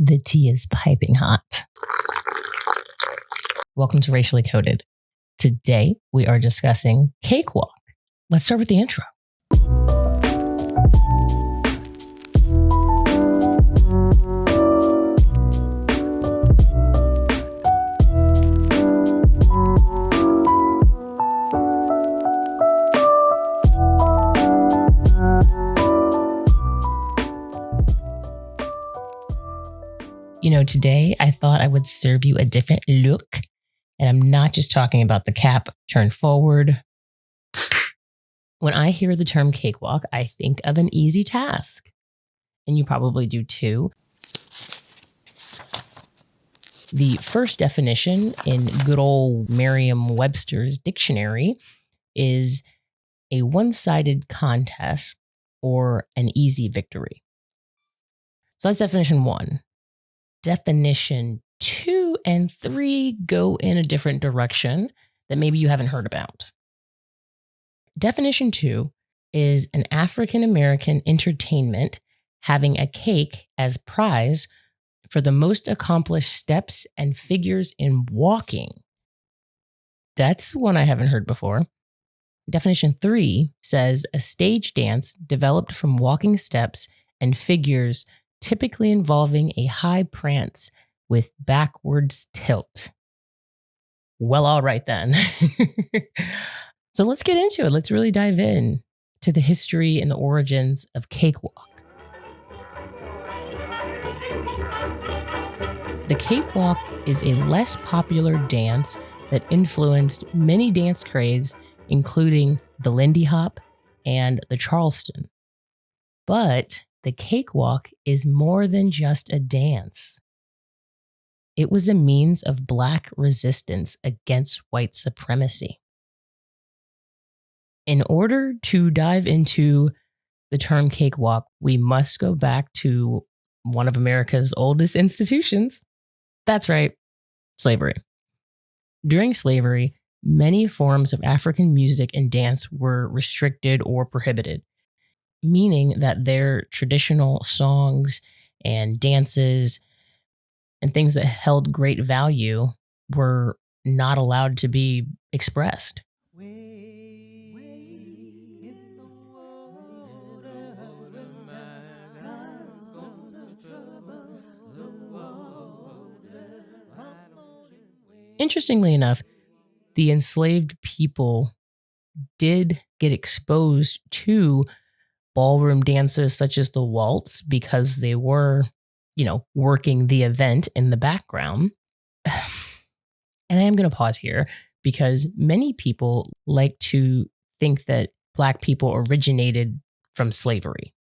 The tea is piping hot. Welcome to Racially Coded. Today, we are discussing Cakewalk. Let's start with the intro. Today I thought I would serve you a different look. And I'm not just talking about the cap turned forward. When I hear the term cakewalk, I think of an easy task. And you probably do too. The first definition in good old Merriam-Webster's dictionary is a one-sided contest or an easy victory. So that's definition 1. Definition 2 and 3 go in a different direction that maybe you haven't heard about. Definition 2 is an African-American entertainment having a cake as prize for the most accomplished steps and figures in walking. That's one I haven't heard before. Definition 3 says a stage dance developed from walking steps and figures typically involving a high prance with backwards tilt. Well, all right then. So let's get into it. Let's really dive in to the history and the origins of Cakewalk. The Cakewalk is a less popular dance that influenced many dance craves, including the Lindy Hop and the Charleston. But the Cakewalk is more than just a dance. It was a means of Black resistance against white supremacy. In order to dive into the term cakewalk, we must go back to one of America's oldest institutions. That's right, slavery. During slavery, many forms of African music and dance were restricted or prohibited, meaning that their traditional songs and dances and things that held great value were not allowed to be expressed. Interestingly enough, the enslaved people did get exposed to ballroom dances such as the waltz because they were, working the event in the background. And I am going to pause here because many people like to think that Black people originated from slavery.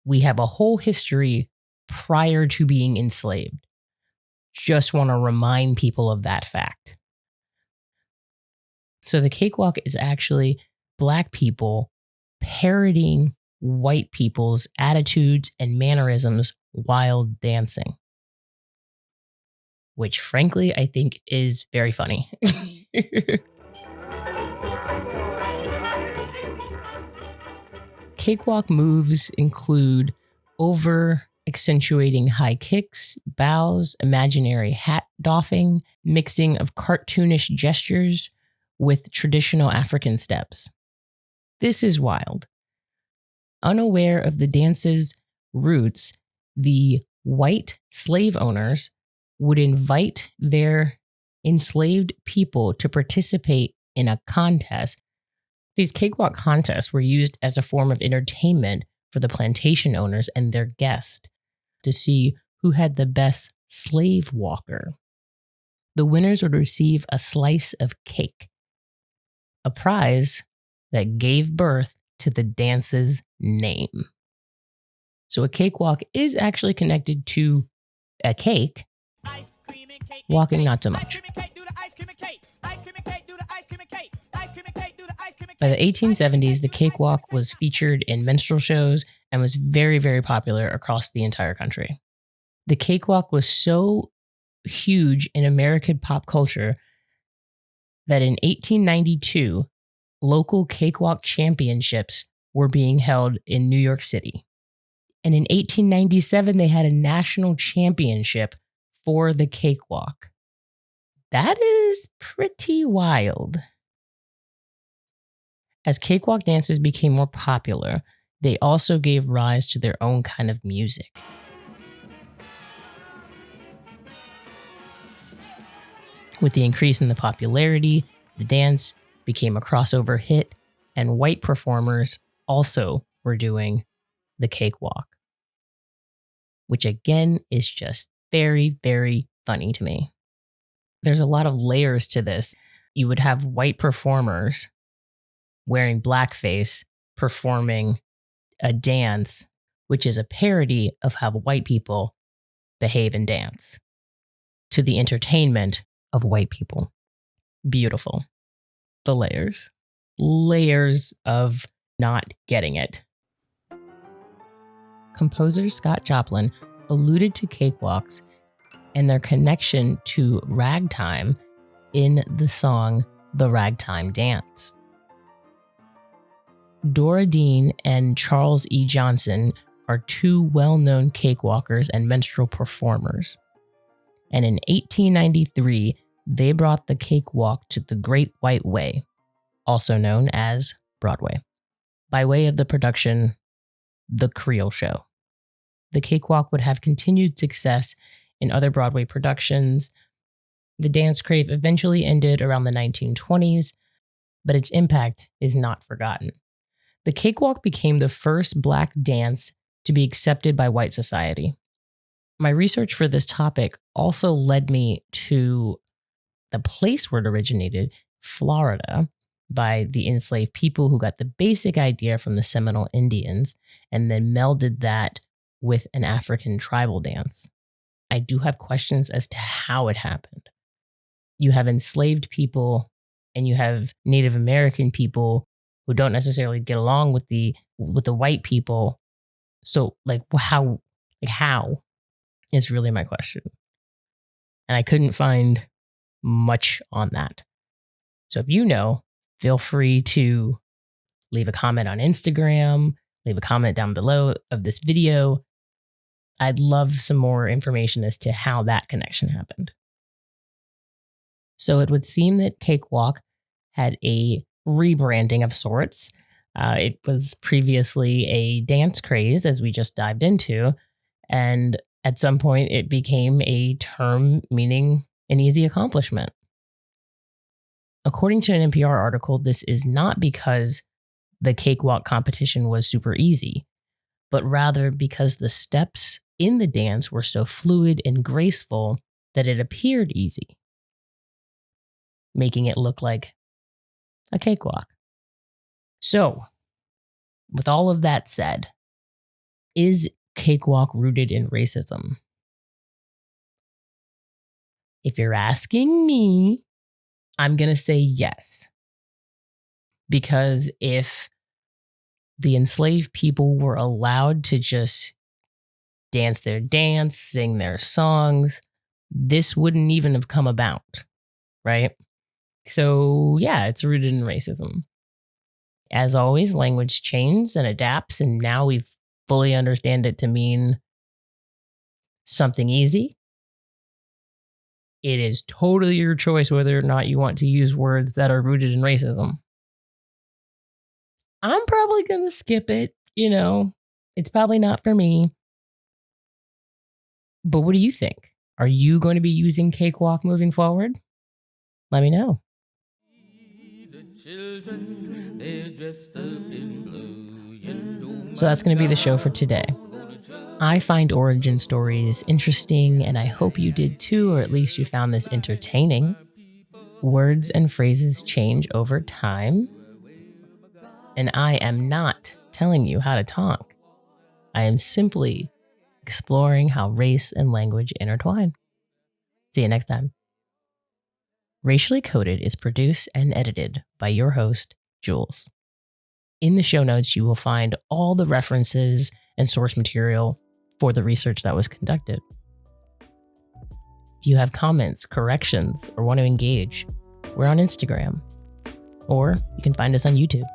We have a whole history prior to being enslaved. Just want to remind people of that fact. So the cakewalk is actually Black people parodying white people's attitudes and mannerisms while dancing, which frankly I think is very funny. Cakewalk moves include over-accentuating high kicks, bows, imaginary hat doffing, mixing of cartoonish gestures with traditional African steps. This is wild. Unaware of the dance's roots, the white slave owners would invite their enslaved people to participate in a contest. These cakewalk contests were used as a form of entertainment for the plantation owners and their guests to see who had the best slave walker. The winners would receive a slice of cake, a prize that gave birth to the dance's name. So a cakewalk is actually connected to a cake, walking not so much. By the 1870s, the cakewalk was featured in minstrel shows and was very, very popular across the entire country. The cakewalk was so huge in American pop culture that in 1892, local cakewalk championships were being held in New York City. And in 1897, they had a national championship for the cakewalk. That is pretty wild. As cakewalk dances became more popular, they also gave rise to their own kind of music. With the increase in the popularity, the dance became a crossover hit, and white performers also were doing the cakewalk, which again is just very, very funny to me. There's a lot of layers to this. You would have white performers wearing blackface performing a dance, which is a parody of how white people behave and dance to the entertainment of white people. Beautiful. The layers. Layers of not getting it. Composer Scott Joplin alluded to cakewalks and their connection to ragtime in the song The Ragtime Dance. Dora Dean and Charles E. Johnson are two well-known cakewalkers and minstrel performers. And in 1893, they brought the cakewalk to the Great White Way, also known as Broadway, by way of the production The Creole Show. The cakewalk would have continued success in other Broadway productions. The dance craze eventually ended around the 1920s, but its impact is not forgotten. The cakewalk became the first Black dance to be accepted by white society. My research for this topic also led me to the place where it originated, Florida, by the enslaved people who got the basic idea from the Seminole Indians and then melded that with an African tribal dance. I do have questions as to how it happened. You have enslaved people and you have Native American people who don't necessarily get along with the white people. So how is really my question. And I couldn't find much on that. So if you know, feel free to leave a comment on Instagram, leave a comment down below of this video. I'd love some more information as to how that connection happened. So it would seem that Cakewalk had a rebranding of sorts. It was previously a dance craze, as we just dived into, and at some point it became a term meaning an easy accomplishment. According to an NPR article, this is not because the cakewalk competition was super easy, but rather because the steps in the dance were so fluid and graceful that it appeared easy, making it look like a cakewalk. So, with all of that said, is cakewalk rooted in racism? If you're asking me, I'm going to say yes. Because if the enslaved people were allowed to just dance their dance, sing their songs, this wouldn't even have come about, right? So yeah, it's rooted in racism. As always, language changes and adapts, and now we fully understand it to mean something easy. It is totally your choice whether or not you want to use words that are rooted in racism. I'm probably going to skip it, it's probably not for me. But what do you think? Are you going to be using cakewalk moving forward? Let me know. So that's going to be the show for today. I find origin stories interesting, and I hope you did too, or at least you found this entertaining. Words and phrases change over time, and I am not telling you how to talk. I am simply exploring how race and language intertwine. See you next time. Racially Coded is produced and edited by your host, Jewelz. In the show notes, you will find all the references and source material for the research that was conducted. If you have comments, corrections, or want to engage, we're on Instagram, or you can find us on YouTube.